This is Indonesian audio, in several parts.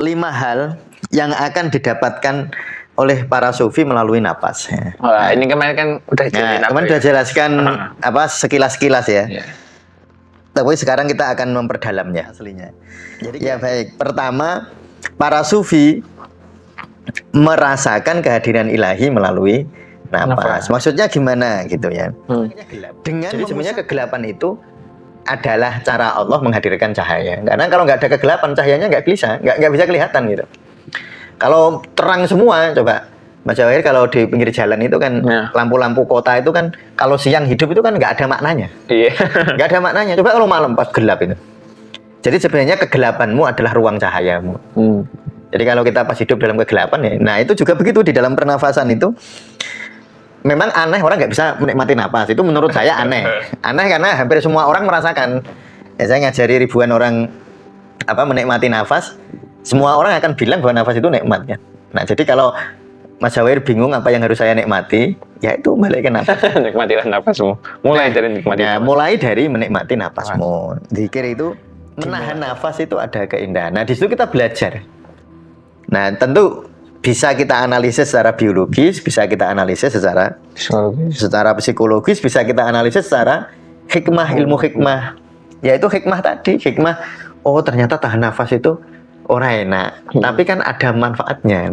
5 hal yang akan didapatkan oleh para sufi melalui napas. Wah, ini kemarin kan udah kemarin udah jelaskan apa sekilas-kilas ya. Tapi sekarang kita akan memperdalamnya aslinya. Jadi ya baik. Pertama, para sufi merasakan kehadiran ilahi melalui napas. Maksudnya gimana gitu ya? Dengan jadi sebenarnya kegelapan itu adalah cara Allah menghadirkan cahaya. Karena kalau nggak ada kegelapan, cahayanya nggak bisa kelihatan gitu. Kalau terang semua, coba Mas Jawahir, kalau di pinggir jalan itu kan lampu-lampu kota itu kan kalau siang hidup itu kan nggak ada maknanya. Iya. Nggak ada maknanya. Coba kalau malam pas gelap itu. Jadi sebenarnya kegelapanmu adalah ruang cahayamu. Jadi kalau kita pas hidup dalam kegelapan ya, nah itu juga begitu di dalam pernafasan itu. Memang aneh orang nggak bisa menikmati napas. Itu menurut saya aneh. Aneh karena hampir semua orang merasakan. Ya, saya ngajari ribuan orang menikmati nafas. Semua orang akan bilang bahwa nafas itu nikmatnya. Nah jadi kalau Mas Jawahir bingung apa yang harus saya nikmati, ya itu balik ke nafas. Nikmatilah nafasmu. Mulai dari nikmati. Ya, mulai dari menikmati nafasmu. Zikir itu menahan nafas itu ada keindahan. Nah di situ kita belajar. Nah tentu bisa kita analisis secara biologis, bisa kita analisis secara psikologis, bisa kita analisis secara hikmah, ilmu hikmah. Yaitu hikmah tadi, hikmah. Oh ternyata tahan nafas itu orang enak, tapi kan ada manfaatnya.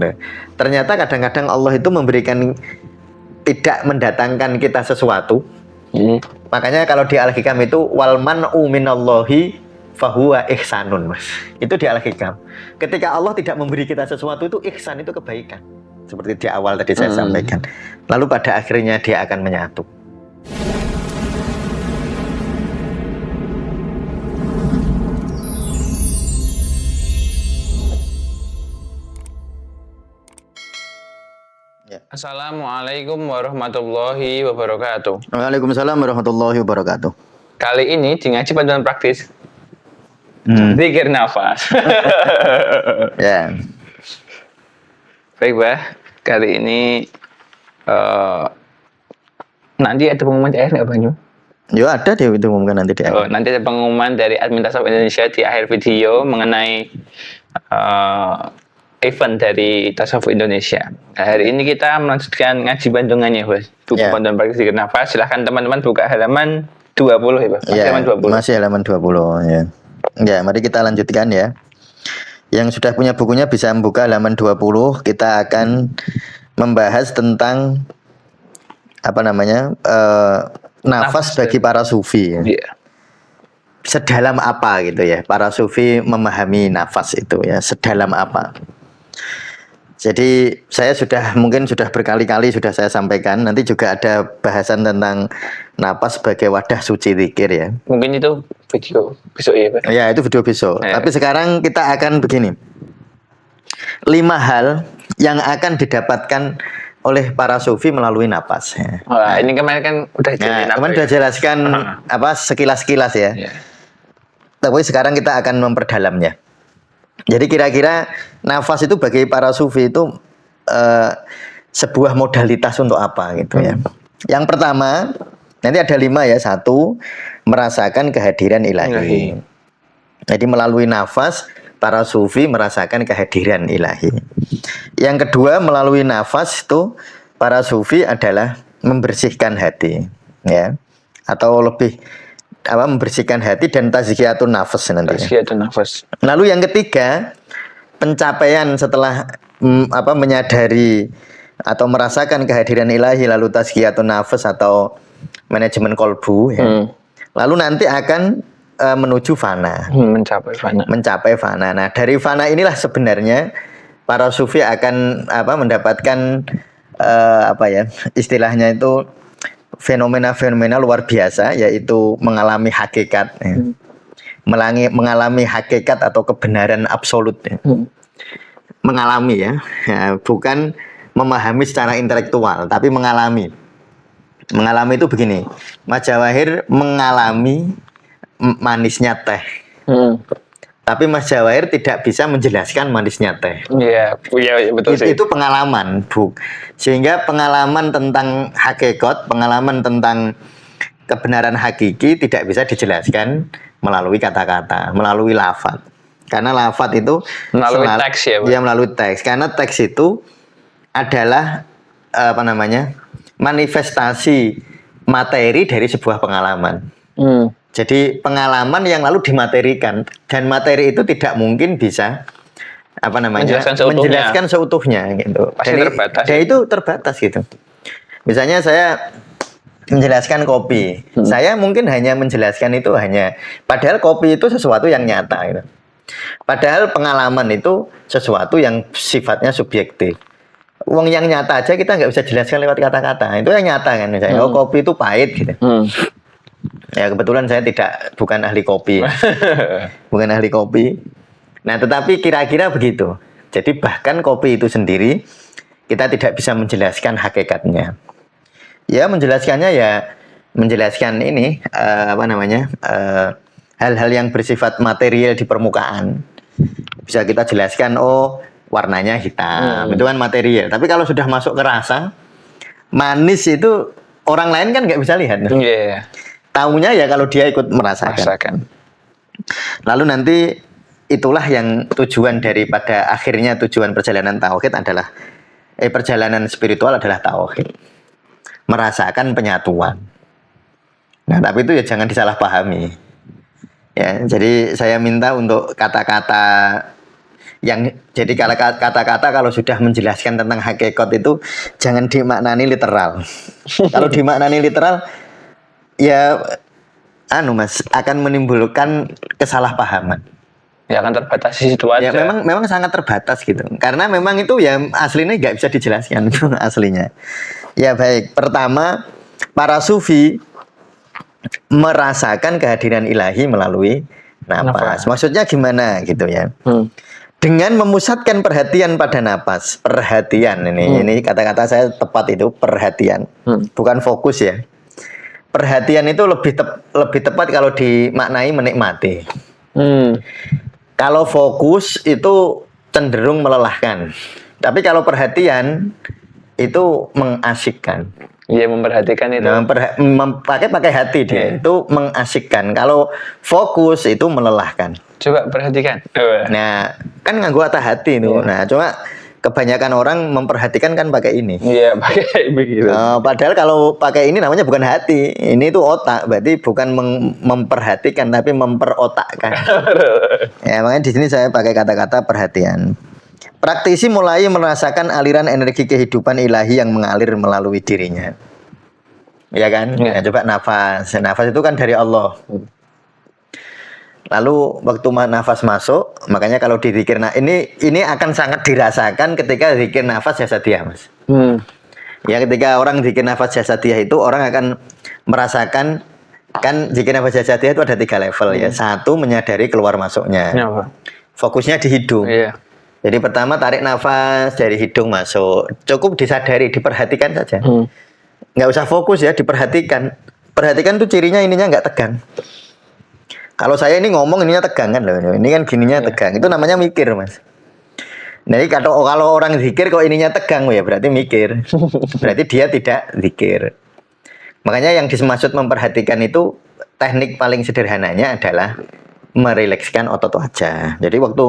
Ternyata kadang-kadang Allah itu memberikan, tidak mendatangkan kita sesuatu. Makanya kalau di Al-Hikam itu wal man'u minallahi fahuwa ihsanun, Mas. Itu di Al-Hikam. Ketika Allah tidak memberi kita sesuatu itu ihsan, itu kebaikan. Seperti di awal tadi saya sampaikan. Lalu pada akhirnya dia akan menyatu. Assalamualaikum warahmatullahi wabarakatuh. Waalaikumsalam warahmatullahi wabarakatuh. Kali ini di ngaji panduan praktis zikir nafas. Ya. Baik, Bah. Kali ini nanti ada pengumuman di akhir nggak, Bang? Yo ada dia itu umumkan nanti di akhir. Nanti ada pengumuman dari admin Tasawuf Indonesia di akhir video mengenai event dari Tasawuf Indonesia. Hari ini kita melanjutkan ngaji bandungannya, Bos. Buku panduan praktis zikir nafas. Silahkan teman-teman buka halaman 20 ya, Bos. Halaman 20. Masih halaman 20 ya. Ya, mari kita lanjutkan ya. Yang sudah punya bukunya bisa membuka halaman 20. Kita akan membahas tentang nafas bagi para sufi ya. Sedalam apa gitu ya para sufi memahami nafas itu ya, sedalam apa. Jadi saya mungkin sudah berkali-kali sudah saya sampaikan, nanti juga ada bahasan tentang napas sebagai wadah suci zikir ya. Mungkin itu video besok ya, Pak? Ya, itu video besok. Tapi sekarang kita akan begini. 5 hal yang akan didapatkan oleh para sufi melalui napas. Wah, ini kemarin kan udah jelaskan sekilas-kilas ya. Tapi sekarang kita akan memperdalamnya. Jadi kira-kira nafas itu bagi para sufi itu sebuah modalitas untuk apa gitu ya. Yang pertama, nanti ada 5 ya. 1, merasakan kehadiran ilahi. Jadi melalui nafas para sufi merasakan kehadiran ilahi. Yang kedua, melalui nafas itu para sufi adalah membersihkan hati ya. Atau lebih membersihkan hati dan tazkiyatun nafas nanti. Tazkiyatun nafas. Lalu yang ketiga, pencapaian setelah menyadari atau merasakan kehadiran ilahi lalu tazkiyatun nafas atau manajemen kolbu ya. Lalu nanti akan menuju fana. Mencapai fana. Nah, dari fana inilah sebenarnya para sufi akan mendapatkan istilahnya itu fenomena-fenomena luar biasa, yaitu mengalami hakikat mengalami hakikat atau kebenaran absolut ya. Mengalami ya, bukan memahami secara intelektual tapi mengalami itu begini. Mas Jawahir mengalami manisnya teh, tapi Mas Jawahir tidak bisa menjelaskan manisnya teh. Iya, betul sih. Itu pengalaman, sehingga pengalaman tentang hakikat, pengalaman tentang kebenaran hakiki tidak bisa dijelaskan melalui kata-kata, melalui lafaz. Karena lafadz itu melalui teks ya, Pak? Ya, melalui teks. Karena teks itu adalah manifestasi materi dari sebuah pengalaman. Jadi pengalaman yang lalu dimaterikan, dan materi itu tidak mungkin bisa menjelaskan seutuhnya gitu. Pasti terbatas. Dan itu terbatas gitu. Misalnya saya menjelaskan kopi, saya mungkin hanya menjelaskan itu padahal kopi itu sesuatu yang nyata gitu. Padahal pengalaman itu sesuatu yang sifatnya subjektif. Uang yang nyata aja kita nggak bisa jelaskan lewat kata-kata. Itu yang nyata kan, misalnya kopi itu pahit gitu. Ya kebetulan saya bukan ahli kopi, bukan ahli kopi. Nah tetapi kira-kira begitu. Jadi bahkan kopi itu sendiri kita tidak bisa menjelaskan hakikatnya. Ya menjelaskannya menjelaskan ini hal-hal yang bersifat material di permukaan. Bisa kita jelaskan, oh warnanya hitam, itu kan material. Tapi kalau sudah masuk ke rasa, manis itu orang lain kan nggak bisa lihat. Taunya ya kalau dia ikut merasakan. Lalu nanti itulah yang tujuan perjalanan tauhid adalah perjalanan spiritual adalah tauhid. Merasakan penyatuan. Nah, tapi itu ya jangan disalahpahami. Ya, jadi saya minta untuk kata-kata kalau sudah menjelaskan tentang hakikat itu jangan dimaknani literal. Kalau dimaknani literal ya akan menimbulkan kesalahpahaman. Ya akan terbatas di situ aja. Ya memang sangat terbatas gitu. Karena memang itu ya aslinya nggak bisa dijelaskan aslinya. Ya baik, pertama para sufi merasakan kehadiran ilahi melalui napas. Maksudnya gimana gitu ya? Dengan memusatkan perhatian pada napas. Perhatian ini kata-kata saya tepat itu, perhatian. Bukan fokus ya. Perhatian itu lebih tepat kalau dimaknai menikmati. Kalau fokus itu cenderung melelahkan. Tapi kalau perhatian itu mengasyikkan. Iya, memperhatikan itu. Pakai hati dia. Itu mengasyikkan. Kalau fokus itu melelahkan. Coba perhatikan. Nah, kan nganggo hati itu. Nah, cuma kebanyakan orang memperhatikan kan pakai ini. Iya, pakai begitu. Padahal kalau pakai ini namanya bukan hati. Ini tuh otak. Berarti bukan memperhatikan tapi memperotakkan. Ya, makanya di sini saya pakai kata-kata perhatian. Praktisi mulai merasakan aliran energi kehidupan ilahi yang mengalir melalui dirinya. Ya kan? Ya, coba nafas. Nafas itu kan dari Allah. Lalu waktu nafas masuk, makanya kalau dizikir, ini akan sangat dirasakan ketika zikir nafas jasadiyah, Mas. Ya, ketika orang zikir nafas jasadiyah itu orang akan merasakan, kan zikir nafas jasadiyah itu ada 3 level ya. 1 menyadari keluar masuknya. Fokusnya di hidung. Jadi pertama tarik nafas dari hidung masuk. Cukup disadari, diperhatikan saja. Nggak usah fokus ya, diperhatikan. Perhatikan tuh cirinya ininya nggak tegang. Kalau saya ini ngomong ininya tegang kan loh. Ini kan gininya tegang. Itu namanya mikir, Mas. Jadi kalau orang zikir kok ininya tegang ya berarti mikir. Berarti dia tidak zikir. Makanya yang dimaksud memperhatikan itu teknik paling sederhananya adalah merilekskan otot wajah. Jadi waktu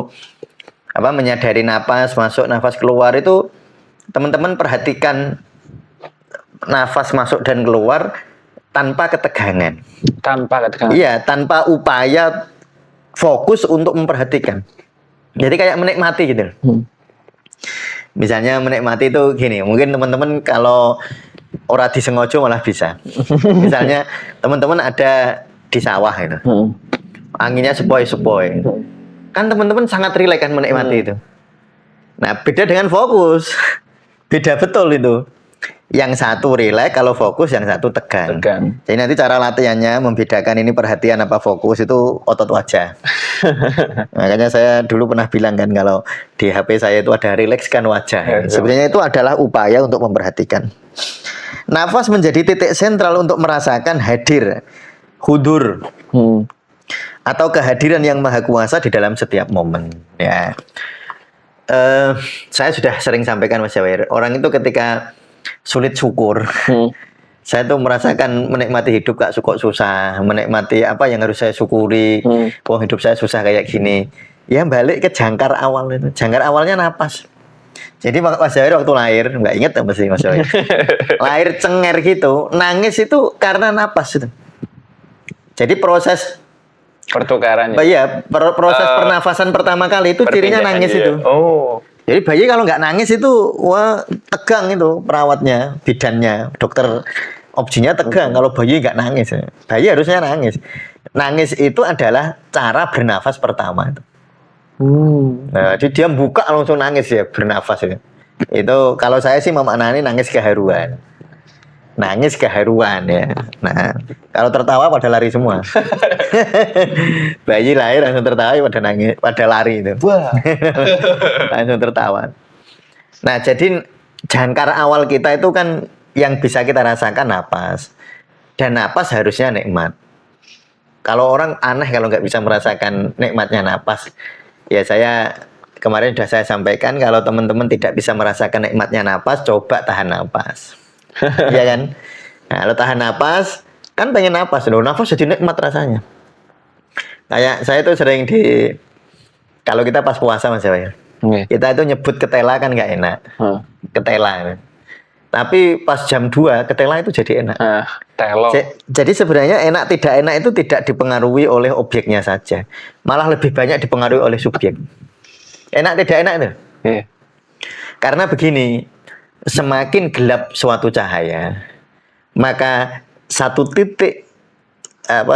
menyadari napas masuk, napas keluar itu teman-teman perhatikan nafas masuk dan keluar tanpa ketegangan. Iya, tanpa upaya fokus untuk memperhatikan. Jadi kayak menikmati gitu. Misalnya menikmati itu gini, mungkin teman-teman kalau ora disengaja malah bisa. Misalnya teman-teman ada di sawah gitu. Anginnya sepoi-sepoi. Kan teman-teman sangat rileks kan menikmati itu. Nah, beda dengan fokus. Beda betul itu. Yang satu rileks kalau fokus, yang satu tegang. Jadi nanti cara latihannya membedakan ini perhatian apa fokus itu otot wajah. Makanya saya dulu pernah bilang kan kalau di HP saya itu ada rilekskan wajah. Sebenarnya itu adalah upaya untuk memperhatikan. Nafas menjadi titik sentral untuk merasakan hadir, hudur. Atau kehadiran yang maha kuasa di dalam setiap momen. Ya, saya sudah sering sampaikan Mas Jawahir, orang itu ketika sulit syukur, saya tuh merasakan menikmati hidup gak suka susah, menikmati apa yang harus saya syukuri. Hidup saya susah kayak gini. Ya balik ke jangkar awal itu. Jangkar awalnya napas. Jadi Mas Jawir waktu lahir, nggak inget apa sih Mas Jawir? Lahir cenger gitu, nangis itu karena napas itu. Jadi proses Pertukaran ya, proses pernafasan pertama kali itu cirinya nangis ya. itu. Oh. Jadi bayi kalau nggak nangis itu, wah tegang itu perawatnya, bidannya, dokter objinya tegang. Kalau bayi nggak nangis, bayi harusnya nangis. Nangis itu adalah cara bernafas pertama itu. Nah, jadi dia buka langsung nangis ya, bernafas itu. Itu kalau saya sih memaknani nangis keharuan. Nangis keharuan ya. Nah, kalau tertawa pada lari semua. Bayi lahir langsung tertawa pada nangis, pada lari itu. Wah. Langsung tertawa. Nah, jadi jangkar awal kita itu kan yang bisa kita rasakan napas. Dan napas harusnya nikmat. Kalau orang aneh kalau nggak bisa merasakan nikmatnya napas. Ya saya kemarin sudah saya sampaikan kalau teman-teman tidak bisa merasakan nikmatnya napas, coba tahan napas. Iya kan? Nah, kalau tahan napas, kan pengen napas loh. Napas jadi nikmat rasanya. Kayak saya tuh sering kalau kita pas puasa Mas Jawir. Kita itu nyebut ketela kan nggak enak. Ketela. Tapi pas jam 2 ketela itu jadi enak. Telo. Jadi sebenarnya enak tidak enak itu tidak dipengaruhi oleh objeknya saja. Malah lebih banyak dipengaruhi oleh subjek. Enak tidak enak itu. Karena begini, semakin gelap suatu cahaya, maka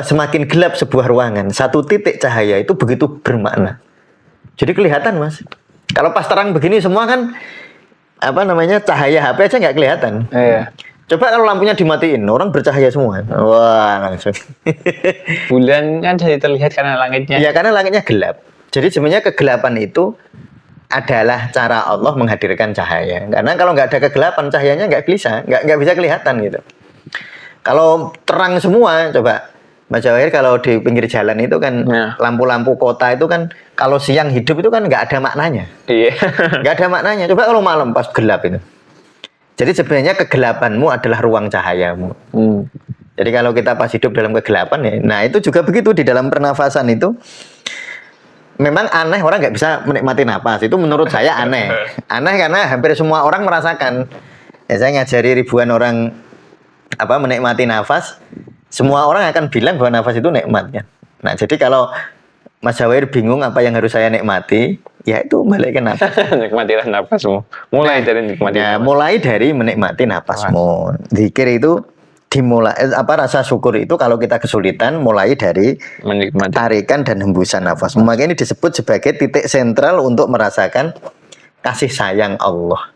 semakin gelap sebuah ruangan, satu titik cahaya itu begitu bermakna. Jadi kelihatan Mas. Kalau pas terang begini semua kan cahaya HP aja nggak kelihatan. Coba kalau lampunya dimatiin, orang bercahaya semua. Wah langsung. Bulan kan jadi terlihat karena langitnya. Ya karena langitnya gelap. Jadi sebenarnya kegelapan itu adalah cara Allah menghadirkan cahaya. Karena kalau nggak ada kegelapan, cahayanya nggak bisa kelihatan gitu. Kalau terang semua, coba Mas Jawir kalau di pinggir jalan itu kan lampu-lampu kota itu kan kalau siang hidup itu kan nggak ada maknanya. Iya. Nggak ada maknanya. Coba kalau malam pas gelap itu. Jadi sebenarnya kegelapanmu adalah ruang cahayamu. Jadi kalau kita pas hidup dalam kegelapan ya, nah itu juga begitu di dalam pernafasan itu. Memang aneh orang nggak bisa menikmati napas. Itu menurut saya aneh. Aneh karena hampir semua orang merasakan. Ya, saya ngajari ribuan orang menikmati nafas. Semua orang akan bilang bahwa nafas itu nikmat kan. Nah jadi kalau Mas Jawir bingung apa yang harus saya nikmati, ya itu balik ke nafas. Nikmatilah nafasmu. Mulai dari nikmati. Ya, mulai dari menikmati nafasmu. Zikir itu dimulai rasa syukur itu kalau kita kesulitan mulai dari menikmati tarikan dan hembusan nafas. Maka ini disebut sebagai titik sentral untuk merasakan kasih sayang Allah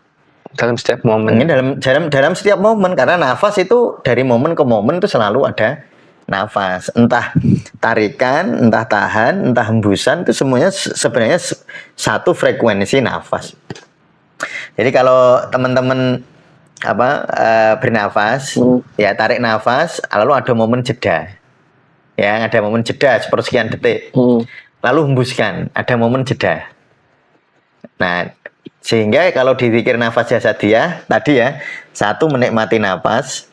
dalam setiap momen. Ini dalam setiap momen karena nafas itu dari momen ke momen itu selalu ada nafas. Entah tarikan, entah tahan, entah hembusan itu semuanya sebenarnya satu frekuensi nafas. Jadi kalau teman-teman bernafas, ya tarik nafas, lalu ada momen jeda, ya ada momen jeda sepersekian detik, lalu hembuskan, ada momen jeda. Nah, sehingga kalau dipikir nafas jasadiyah tadi ya, satu menikmati nafas,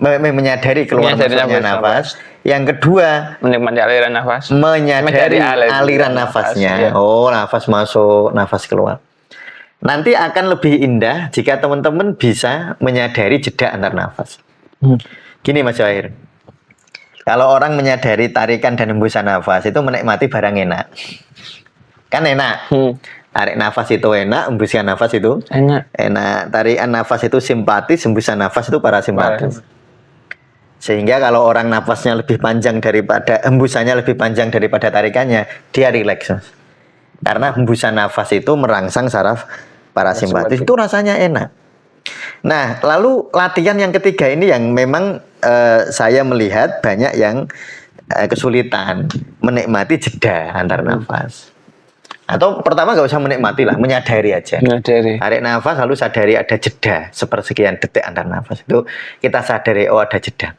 menyadari keluar masuknya nafas. Yang kedua, menikmati aliran nafas, menyadari aliran nafasnya. Ya. Oh, nafas masuk, nafas keluar. Nanti akan lebih indah jika teman-teman bisa menyadari jeda antar nafas. Gini Mas Jawir, kalau orang menyadari tarikan dan hembusan nafas itu menikmati barang enak. Kan enak. Tarik nafas itu enak, hembuskan nafas itu enak. Tarikan nafas itu simpatis, hembusan nafas itu parasimpatis. Sehingga kalau orang nafasnya lebih panjang daripada hembusannya lebih panjang daripada tarikannya, dia rileks. Karena hembusan nafas itu merangsang saraf parasimpatis, itu rasanya enak. Nah, lalu latihan yang ketiga ini yang memang saya melihat banyak yang kesulitan menikmati jeda antar nafas. Atau pertama nggak usah menikmati lah, menyadari aja. Tarik nafas lalu sadari ada jeda sepersekian detik antar nafas. Itu kita sadari ada jeda.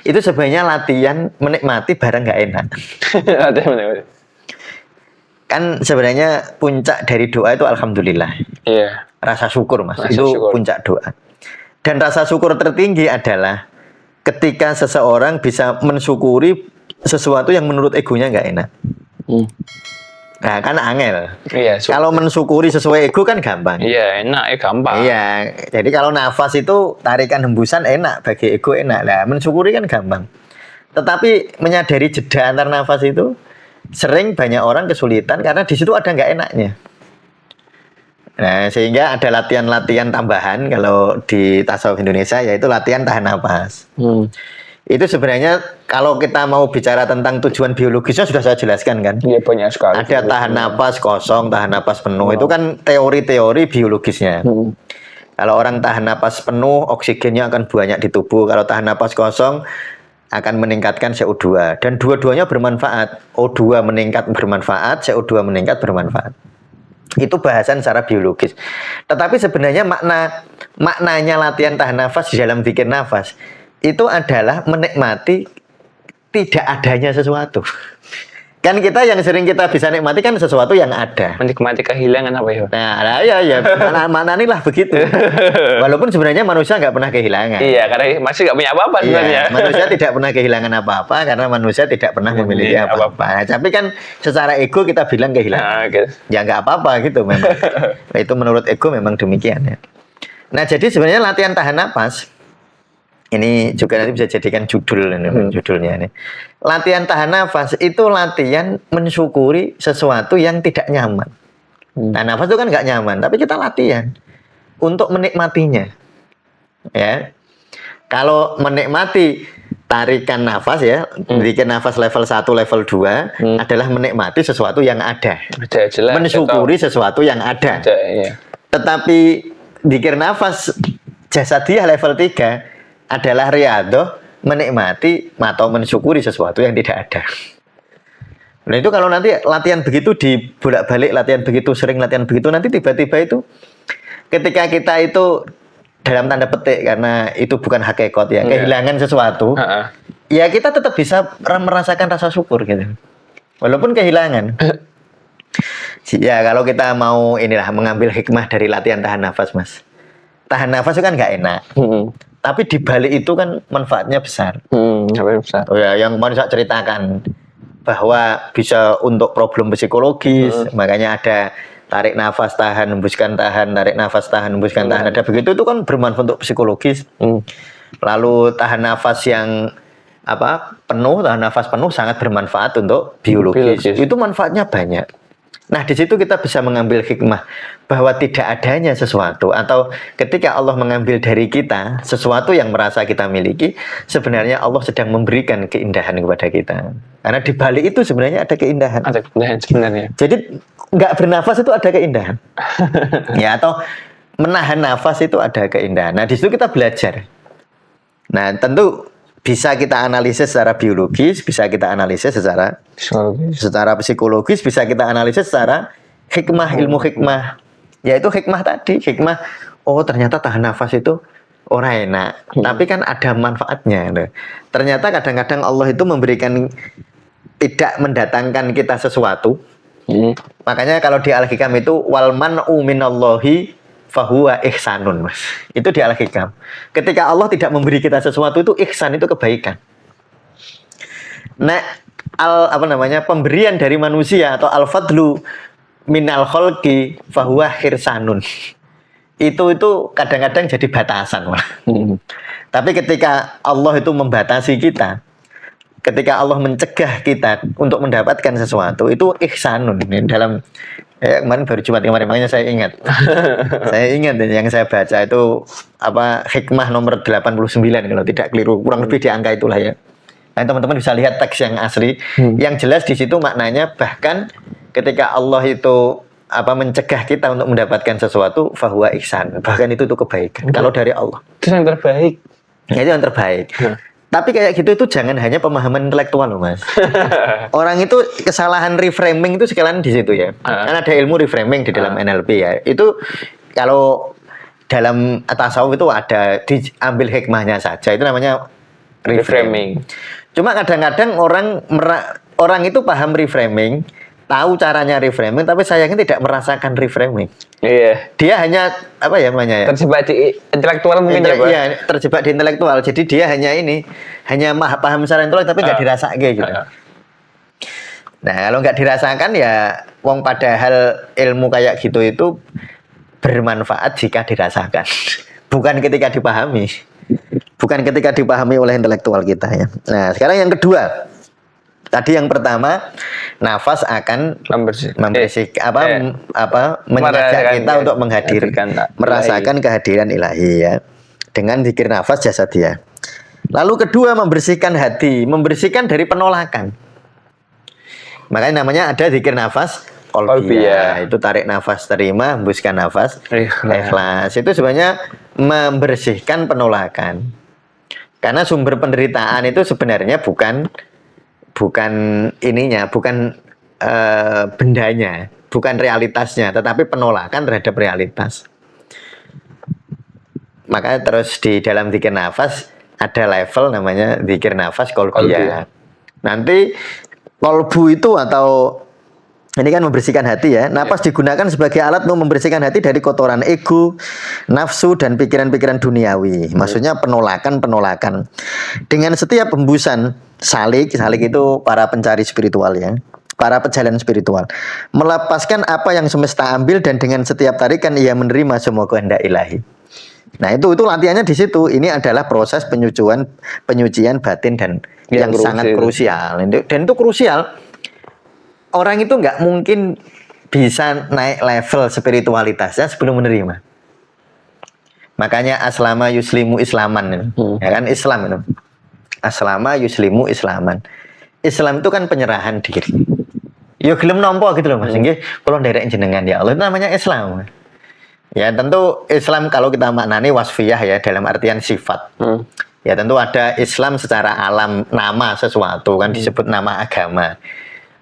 Itu sebenarnya latihan menikmati barang nggak enak. Kan sebenarnya puncak dari doa itu alhamdulillah. Iya. Rasa syukur Mas, itu puncak doa. Dan rasa syukur tertinggi adalah ketika seseorang bisa mensyukuri sesuatu yang menurut egonya nggak enak. Nah, kan angel. Iya, Kalau mensyukuri sesuai ego kan gampang. iya enak, gampang. Iya, jadi kalau nafas itu tarikan hembusan enak, bagi ego enak. Lah, mensyukuri kan gampang. Tetapi menyadari jeda antar nafas itu sering banyak orang kesulitan karena di situ ada nggak enaknya. Nah, sehingga ada latihan-latihan tambahan kalau di tasawuf Indonesia, yaitu latihan tahan nafas. Itu sebenarnya kalau kita mau bicara tentang tujuan biologisnya sudah saya jelaskan kan. Iya, banyak sekali. Ada tahan napas kosong, tahan napas penuh. Itu kan teori-teori biologisnya. Kalau orang tahan napas penuh, oksigennya akan banyak di tubuh. Kalau tahan napas kosong, akan meningkatkan CO2. Dan dua-duanya bermanfaat. O2 meningkat bermanfaat, CO2 meningkat bermanfaat. Itu bahasan secara biologis. Tetapi sebenarnya maknanya latihan tahan nafas di dalam bikin nafas itu adalah menikmati tidak adanya sesuatu. Kan kita yang sering kita bisa nikmati kan sesuatu yang ada. Menikmati kehilangan apa ya? Nah, ya, maknanya lah begitu. Walaupun sebenarnya manusia nggak pernah kehilangan. Iya, karena masih nggak punya apa-apa sebenarnya. Iya, manusia tidak pernah kehilangan apa-apa karena manusia tidak pernah memiliki apa-apa. Nah, tapi kan secara ego kita bilang kehilangan. Ya nggak apa-apa gitu memang. Nah, itu menurut ego memang demikian ya. Nah, jadi sebenarnya latihan tahan napas ini juga nanti bisa jadikan judul judulnya ini. Latihan tahan nafas itu latihan mensyukuri sesuatu yang tidak nyaman. Nah, nafas itu kan nggak nyaman, tapi kita latihan untuk menikmatinya. Ya, kalau menikmati tarikan nafas ya, bikin nafas level 1, level 2 adalah menikmati sesuatu yang ada. Jelas, mensyukuri sesuatu yang ada. Iya. Tetapi zikir nafas jasadiah level 3 adalah riyadhah, menikmati atau mensyukuri sesuatu yang tidak ada. Nah, itu kalau nanti latihan begitu dibolak-balik, latihan begitu sering, latihan begitu, nanti tiba-tiba itu ketika kita itu dalam tanda petik, karena itu bukan hakikat ya, kehilangan sesuatu, ya kita tetap bisa merasakan rasa syukur gitu. Walaupun kehilangan. Ya, kalau kita mau inilah mengambil hikmah dari latihan tahan nafas, Mas. Tahan nafas itu kan nggak enak. Tapi di balik itu kan manfaatnya besar. Besar. Oh ya, yang kemarin saya ceritakan bahwa bisa untuk problem psikologis, makanya ada tarik nafas tahan hembuskan tahan, tarik nafas tahan hembuskan tahan. Ada begitu, itu kan bermanfaat untuk psikologis. Lalu tahan nafas yang penuh, tahan nafas penuh sangat bermanfaat untuk biologis. Itu manfaatnya banyak. Nah, di situ kita bisa mengambil hikmah bahwa tidak adanya sesuatu, atau ketika Allah mengambil dari kita sesuatu yang merasa kita miliki, sebenarnya Allah sedang memberikan keindahan kepada kita. Karena di balik itu sebenarnya ada keindahan. Ada keindahan sebenarnya. Jadi nggak bernafas itu ada keindahan. Ya, atau menahan nafas itu ada keindahan. Nah, di situ kita belajar. Nah, tentu bisa kita analisis secara biologis, bisa kita analisis secara psikologis, bisa kita analisis secara hikmah, ilmu hikmah. Yaitu hikmah tadi, hikmah, oh ternyata tahan nafas itu orang enak, tapi kan ada manfaatnya. Ternyata kadang-kadang Allah itu memberikan, tidak mendatangkan kita sesuatu. Makanya kalau di Al-Hikam itu wal man'u minallahi fahuwa ihsanun, Mas. Itu di Al-Hikam. Ketika Allah tidak memberi kita sesuatu, itu ihsan, itu kebaikan. Nah, pemberian dari manusia atau al-fadlu minal kholqi fahuwa hirsanun. Itu kadang-kadang jadi batasan, Mas. Tapi ketika Allah itu membatasi kita, ketika Allah mencegah kita untuk mendapatkan sesuatu, itu ihsanun. Dalam kemarin baru Jumat kemarin, makanya saya ingat. Saya ingat yang saya baca itu hikmah nomor 89 kalau tidak keliru, kurang lebih di angka itulah ya. Nah, teman-teman bisa lihat teks yang asli. Yang jelas di situ maknanya, bahkan ketika Allah itu mencegah kita untuk mendapatkan sesuatu, fahuwa ihsan. Bahkan itu kebaikan. Kalau dari Allah. Itu yang terbaik. Ya, itu yang terbaik. Tapi kayak gitu itu jangan hanya pemahaman intelektual loh, Mas. Orang itu kesalahan reframing itu sekalian di situ ya. Kan ada ilmu reframing di dalam NLP ya. Itu kalau dalam tasawuf itu ada diambil hikmahnya saja. Itu namanya reframing. Cuma kadang-kadang orang itu paham reframing, tahu caranya reframing, tapi sayangnya tidak merasakan reframing. Iya. Dia hanya terjebak di intelektual mungkin ya, Pak. Iya, terjebak di intelektual. Jadi dia hanya paham secara intelektual tapi nggak dirasakan gitu. Nah, kalau nggak dirasakan ya Wong padahal ilmu kayak gitu itu bermanfaat jika dirasakan, bukan ketika dipahami. Bukan ketika dipahami oleh intelektual kita ya. Nah, sekarang yang kedua. Tadi yang pertama, nafas akan mengajak kita untuk merasakan kehadiran ilahi ya. Dengan zikir nafas jasadiyah. Lalu kedua, membersihkan hati, membersihkan dari penolakan. Makanya namanya ada zikir nafas qalbiyah. Itu tarik nafas terima, hembuskan nafas ikhlas. Itu sebenarnya membersihkan penolakan. Karena sumber penderitaan itu sebenarnya bukan ininya, bukan bendanya, bukan realitasnya, tetapi penolakan terhadap realitas. Makanya terus di dalam zikir nafas ada level namanya zikir nafas qalbiyah. Nanti qalbu itu atau ini kan membersihkan hati ya. Nafas digunakan sebagai alat untuk membersihkan hati dari kotoran ego, nafsu, dan pikiran-pikiran duniawi. Maksudnya penolakan. Dengan setiap hembusan salik itu para pencari spiritual ya. Para pejalan spiritual. Melepaskan apa yang semesta ambil dan dengan setiap tarikan ia menerima semua kehendak ilahi. Nah itu latihannya di situ. Ini adalah proses penyucian batin dan yang sangat krusial. Dan itu krusial. Orang itu nggak mungkin bisa naik level spiritualitasnya sebelum menerima. Makanya aslama yuslimu islaman, ya kan Islam itu. Aslama yuslimu islaman. Islam itu kan penyerahan diri. Ya gelem nampa gitu loh Mas. Nggih, kula nderek jenengan ya Allah, itu namanya Islam. Ya tentu Islam kalau kita maknani wasfiyah ya dalam artian sifat. Ya tentu ada Islam secara alam, nama sesuatu kan disebut nama agama.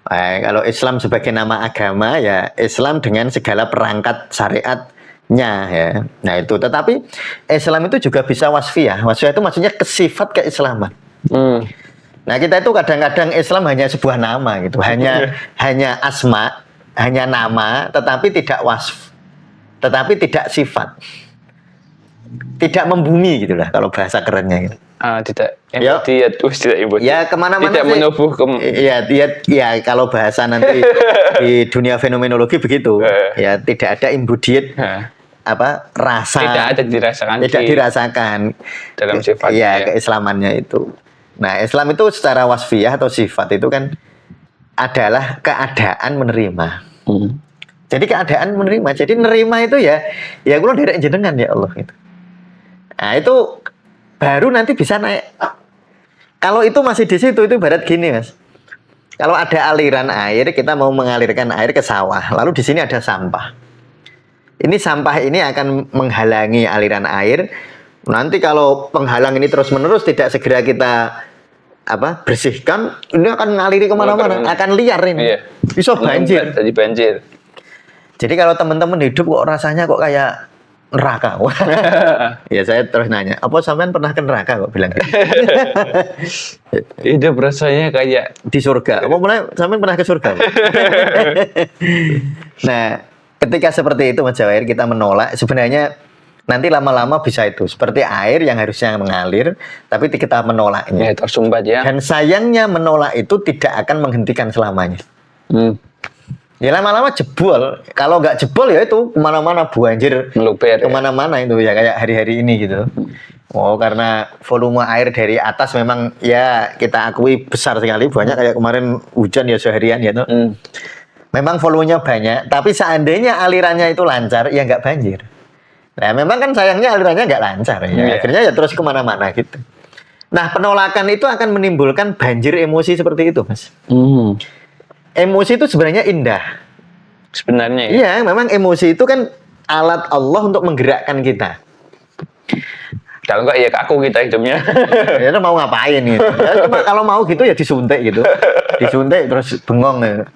Kalau Islam sebagai nama agama ya Islam dengan segala perangkat syariatnya ya. Nah itu, tetapi Islam itu juga bisa wasfiyah. Wasfiyah itu maksudnya kesifat keislaman. Nah kita itu kadang-kadang Islam hanya sebuah nama gitu, hanya asma, hanya nama, tetapi tidak wasf, tetapi tidak sifat, tidak membumi gitulah kalau bahasa kerennya gitu. Tidak embodied, tidak embodied. Ya kemana-mana tidak menubuh ya kalau bahasa nanti di dunia fenomenologi begitu. Ya tidak ada embodied rasa. Tidak dirasakan dalam sifatnya. Ya keislamannya itu. Nah Islam itu secara wasfiyah atau sifat itu kan adalah keadaan menerima. Jadi keadaan menerima. Jadi menerima itu ya kalau dari jenengan ya Allah gitu. Nah itu baru nanti bisa naik. Kalau itu masih di situ itu ibarat gini Mas. Kalau ada aliran air, kita mau mengalirkan air ke sawah, lalu di sini ada sampah. Ini sampah ini akan menghalangi aliran air. Nanti kalau penghalang ini terus-menerus tidak segera kita bersihkan, ini akan ngaliri kemana-mana, akan liar ini. Bisa banjir. Jadi banjir. Jadi kalau teman-teman hidup kok rasanya kok kayak neraka. Ya saya terus nanya, apa sampean pernah ke neraka kok bilang gitu? Hidup rasanya kayak di surga. Apa mulai sampean pernah ke surga? Nah, ketika seperti itu Mas Jawair kita menolak, sebenarnya nanti lama-lama bisa itu seperti air yang harusnya mengalir, tapi kita menolaknya. Ya, tersumbat ya. Dan sayangnya menolak itu tidak akan menghentikan selamanya. Ya lama-lama jebol. Kalau nggak jebol ya itu kemana-mana banjir, meluber kemana-mana itu ya kayak hari-hari ini gitu. Oh karena volume air dari atas memang ya kita akui besar sekali, banyak kayak kemarin hujan ya seharian ya tuh. Memang volumenya banyak, tapi seandainya alirannya itu lancar ya nggak banjir. Nah memang kan sayangnya alirannya nggak lancar ya. Akhirnya ya terus kemana-mana gitu. Nah penolakan itu akan menimbulkan banjir emosi seperti itu Mas. Emosi itu sebenarnya indah. Sebenarnya ya? Iya, memang emosi itu kan alat Allah untuk menggerakkan kita. Kalau enggak ya kaku kita hidupnya. Ya mau ngapain gitu. Ya, cuma kalau mau gitu ya disuntik gitu. Disuntik terus bengong ya.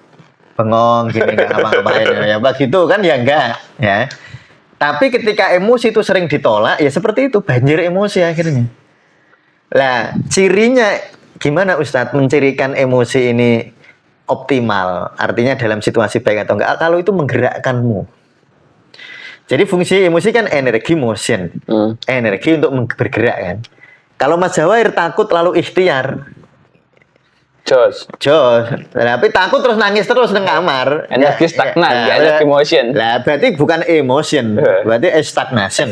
Bengong gini enggak ngapa-ngapain ya. Begitu kan ya enggak ya. Tapi ketika emosi itu sering ditolak ya seperti itu, banjir emosi akhirnya. Lah, cirinya gimana Ustadz mencirikan emosi ini optimal, artinya dalam situasi baik atau enggak, kalau itu menggerakkanmu. Jadi fungsi emosi kan energi motion, energi untuk bergerak kan. Kalau Mas Jawair takut lalu ikhtiar, Jos. Jos. Tapi takut terus nangis terus nang kamar. Energi stagnan, nggak ada emotion. Lah berarti bukan emotion, berarti stagnation.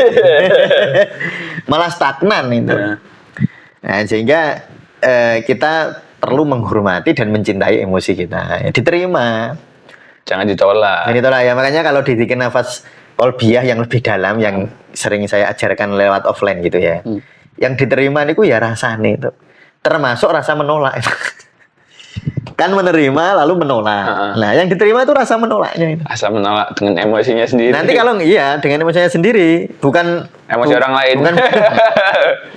Malah stagnan itu. Nah, sehingga kita perlu menghormati dan mencintai emosi kita. Ya, diterima. Jangan ditolak. Jadi itulah ya, makanya kalau di zikir nafas qalbiyah yang lebih dalam yang sering saya ajarkan lewat offline gitu ya. Yang diterima niku ya rasane itu. Termasuk rasa menolak. Kan menerima lalu menolak. Nah, yang diterima itu rasa menolaknya itu. Rasa menolak dengan emosinya sendiri. Nanti kalau iya dengan emosinya sendiri, bukan emosi orang lain. Bukan,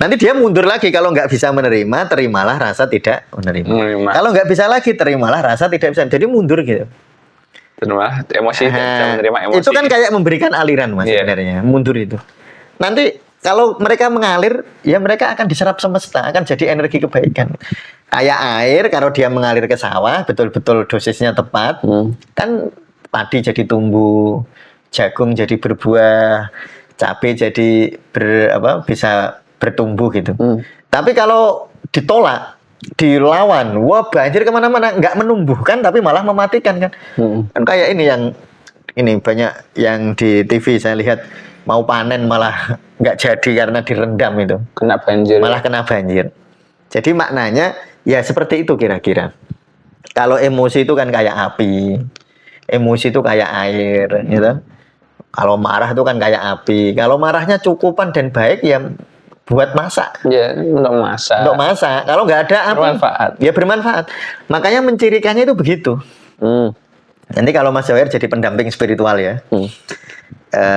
nanti dia mundur lagi kalau nggak bisa menerima, terimalah rasa tidak menerima. Kalau nggak bisa lagi, terimalah rasa tidak bisa. Jadi mundur gitu. Terima emosi, bisa menerima emosi. Itu kan kayak memberikan aliran mas sebenarnya, mundur itu. Nanti kalau mereka mengalir, ya mereka akan diserap semesta, akan jadi energi kebaikan. Kayak air, kalau dia mengalir ke sawah, betul-betul dosisnya tepat, kan padi jadi tumbuh, jagung jadi berbuah, cabai jadi bisa bertumbuh gitu. Tapi kalau ditolak, dilawan, wah banjir kemana-mana, nggak menumbuhkan, tapi malah mematikan kan. Kan kayak ini banyak yang di TV saya lihat mau panen malah nggak jadi karena direndam itu. Kena banjir. Malah kena banjir. Jadi maknanya ya seperti itu kira-kira. Kalau emosi itu kan kayak api, emosi itu kayak air, gitu. Kalau marah itu kan kayak api. Kalau marahnya cukupan dan baik ya buat masak. Ya, untuk masak. Untuk masak. Kalau nggak ada api, bermanfaat. Ya bermanfaat. Makanya mencirikannya itu begitu. Nanti kalau Mas Jawir jadi pendamping spiritual ya.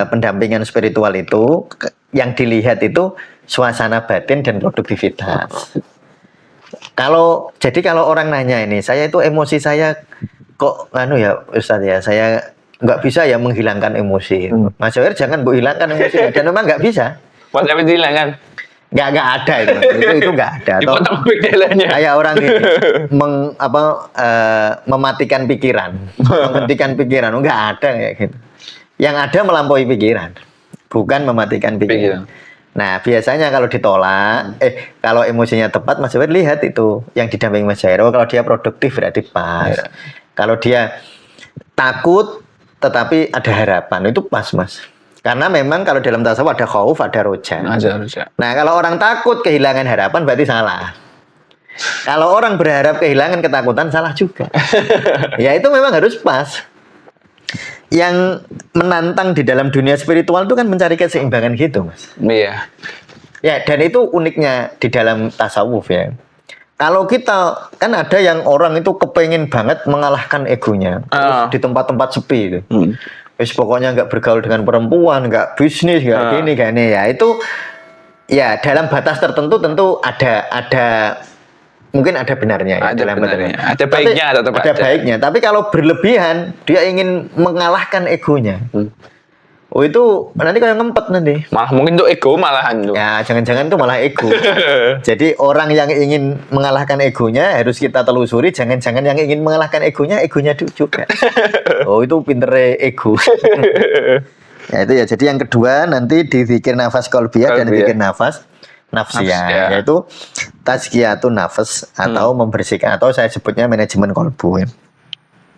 Pendampingan spiritual itu yang dilihat itu suasana batin dan produktivitas. Kalau orang nanya ini, saya itu emosi saya kok ya Ustaz ya, saya nggak bisa ya menghilangkan emosi. Mas Jawir jangan hilangkan emosi dan memang nggak bisa. Mas Jawir hilangkan? Nggak ada itu nggak ada. Dipotong pikirannya. Kayak orang ini mematikan pikiran, menghentikan pikiran, nggak ada kayak gitu. Yang ada melampaui pikiran, bukan mematikan pikiran. Nah, biasanya kalau ditolak, kalau emosinya tepat, Mas Jawir lihat itu yang didampingi Mas Jawir. Kalau dia produktif berarti pas. Kalau dia takut tetapi ada harapan, itu pas, Mas. Karena memang kalau dalam tasawuf ada khauf, ada roja. Nah, kalau orang takut kehilangan harapan berarti salah. Kalau orang berharap kehilangan ketakutan salah juga. Ya itu memang harus pas. Yang menantang di dalam dunia spiritual itu kan mencari keseimbangan gitu, Mas. Iya. Ya, dan itu uniknya di dalam tasawuf ya. Kalau kita, kan ada yang orang itu kepengen banget mengalahkan egonya. Di tempat-tempat sepi itu. Pokoknya nggak bergaul dengan perempuan, nggak bisnis, nggak gini, nggak ini. Ya itu, ya dalam batas tertentu tentu ada mungkin ada benarnya ya, ada benarnya. Ada baiknya ada baiknya. Tapi kalau berlebihan dia ingin mengalahkan egonya. Itu nanti kayak ngempet nanti. Malah mungkin itu ego malahan tuh. Ya, jangan-jangan itu malah ego. Jadi orang yang ingin mengalahkan egonya harus kita telusuri, jangan-jangan yang ingin mengalahkan egonya juga. Oh, itu pintere ego. Ya itu ya. Jadi yang kedua nanti di zikir nafas qalbiyah dan zikir nafas nafsiyah, yaitu tazkiyatun nafas atau membersihkan, atau saya sebutnya manajemen kolbu.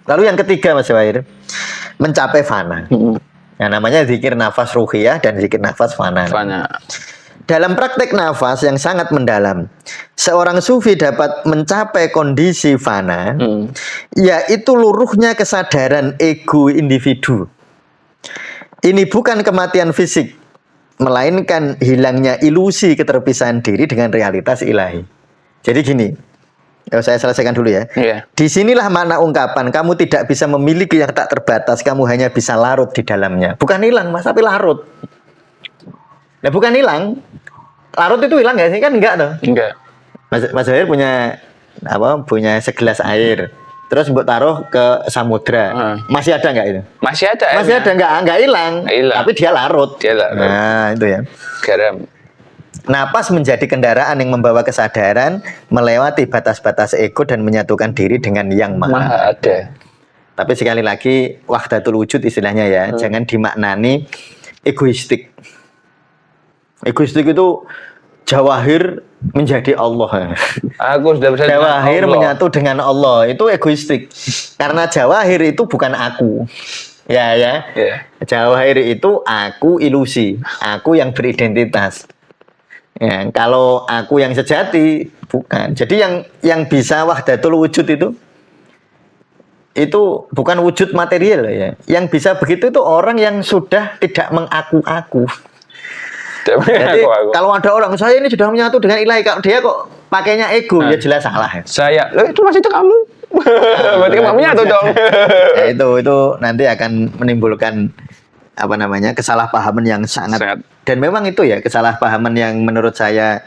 Lalu yang ketiga Mas Jawir, mencapai fana. Nah, namanya zikir nafas ruhiyah dan zikir nafas fana. Dalam praktek nafas yang sangat mendalam, seorang sufi dapat mencapai kondisi fana, yaitu luruhnya kesadaran ego individu. Ini bukan kematian fisik, melainkan hilangnya ilusi keterpisahan diri dengan realitas ilahi. Jadi gini, saya selesaikan dulu ya. Disinilah makna ungkapan, kamu tidak bisa memiliki yang tak terbatas, kamu hanya bisa larut di dalamnya. Bukan hilang Mas, tapi larut. Nah bukan hilang, larut itu hilang nggak sih? Kan enggak tuh. Enggak. Mas Zahir punya segelas air. Terus mbok taruh ke samudra. Masih ada nggak itu? Masih ada. Masih ada, nggak hilang. Tapi dia larut. Nah, itu ya. Garam. Napas menjadi kendaraan yang membawa kesadaran melewati batas-batas ego dan menyatukan diri dengan yang maha ada. Tapi sekali lagi wahdatul wujud istilahnya ya, jangan dimaknani egoistik. Egoistik itu Jawahir menjadi Allah. Aku sudah bisa dengan Jawahir Allah. menyatu dengan Allah, itu egoistik. Karena jawahir itu bukan aku. Ya. Ya. Jawahir itu aku ilusi, aku yang beridentitas. Ya, kalau aku yang sejati bukan. Jadi yang bisa wahdatul wujud itu bukan wujud material ya. Yang bisa begitu itu orang yang sudah tidak mengaku-aku. Jadi kalau ada orang saya ini sudah menyatu dengan ilahi, kalau dia kok pakainya ego, ya jelas salah ya. Saya, itu masih itu kamu. Berarti kamu nyatu dong. Ya, itu nanti akan menimbulkan kesalahpahaman yang sangat. Dan memang itu ya kesalahpahaman yang menurut saya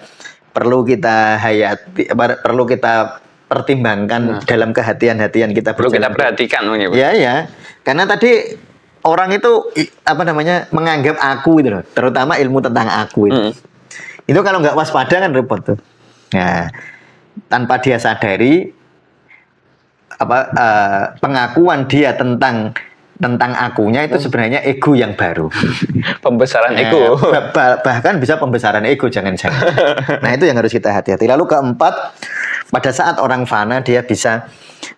perlu kita hayati, perlu kita pertimbangkan dalam kehatian-hatian kita. Perlu kita perhatikan, ya. Karena tadi orang itu menganggap aku itu loh, terutama ilmu tentang aku itu. Itu kalau nggak waspada kan repot tuh. Nah, tanpa dia sadari pengakuan dia tentang akunya itu sebenarnya ego yang baru. Pembesaran ego. Bahkan bisa pembesaran ego, jangan-jangan. Nah, itu yang harus kita hati-hati. Lalu keempat, pada saat orang fana dia bisa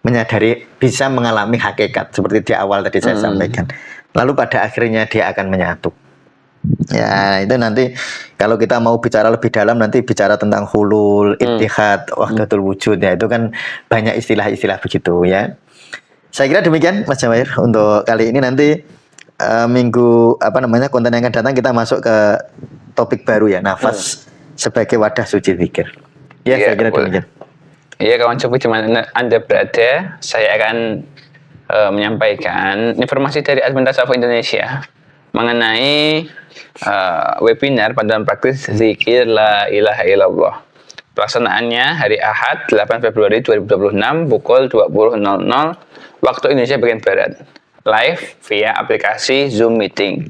menyadari, bisa mengalami hakikat seperti di awal tadi saya sampaikan. Lalu pada akhirnya dia akan menyatu. Ya, itu nanti kalau kita mau bicara lebih dalam, nanti bicara tentang hulul, ittihad, wahdatul wujud, ya itu kan banyak istilah-istilah begitu ya. Saya kira demikian Mas Jawahir untuk kali ini. Nanti minggu konten yang akan datang kita masuk ke topik baru ya, nafas sebagai wadah suci zikir. Ya, saya kira demikian. Iya, kawan coba di mana Anda berada, saya akan menyampaikan informasi dari Admin Tasawuf Indonesia mengenai webinar panduan praktis zikir la ilaha illallah. Pelaksanaannya hari Ahad 8 Februari 2026 pukul 20.00 waktu Indonesia bagian Barat. Live via aplikasi Zoom Meeting.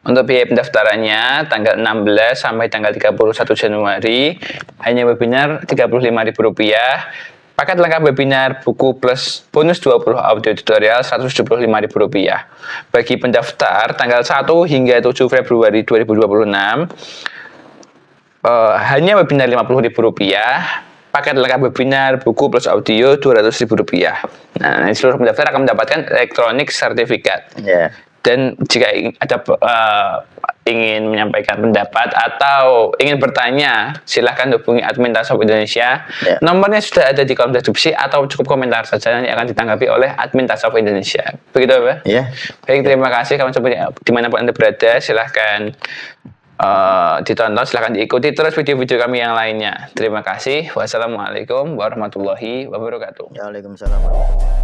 Untuk biaya pendaftarannya tanggal 16 sampai tanggal 31 Januari hanya webinar Rp35.000. Paket lengkap webinar, buku plus bonus 20 audio tutorial Rp175.000. Bagi pendaftar tanggal 1 hingga 7 Februari 2026 hanya webinar Rp50.000. Paket lengkap webinar, buku plus audio Rp200.000. Nah, seluruh pendaftar akan mendapatkan elektronik sertifikat. Yeah. Dan jika ada ingin menyampaikan pendapat atau ingin bertanya, silahkan hubungi Admin Tasawuf Indonesia. Yeah. Nomornya sudah ada di kolom deskripsi atau cukup komentar saja yang akan ditanggapi oleh Admin Tasawuf Indonesia. Begitu, Pak? Iya. Baik, terima kasih kawan coba dimanapun Anda berada, silahkan ditonton, silahkan diikuti terus video-video kami yang lainnya. Terima kasih. Wassalamualaikum warahmatullahi wabarakatuh. Waalaikumsalam.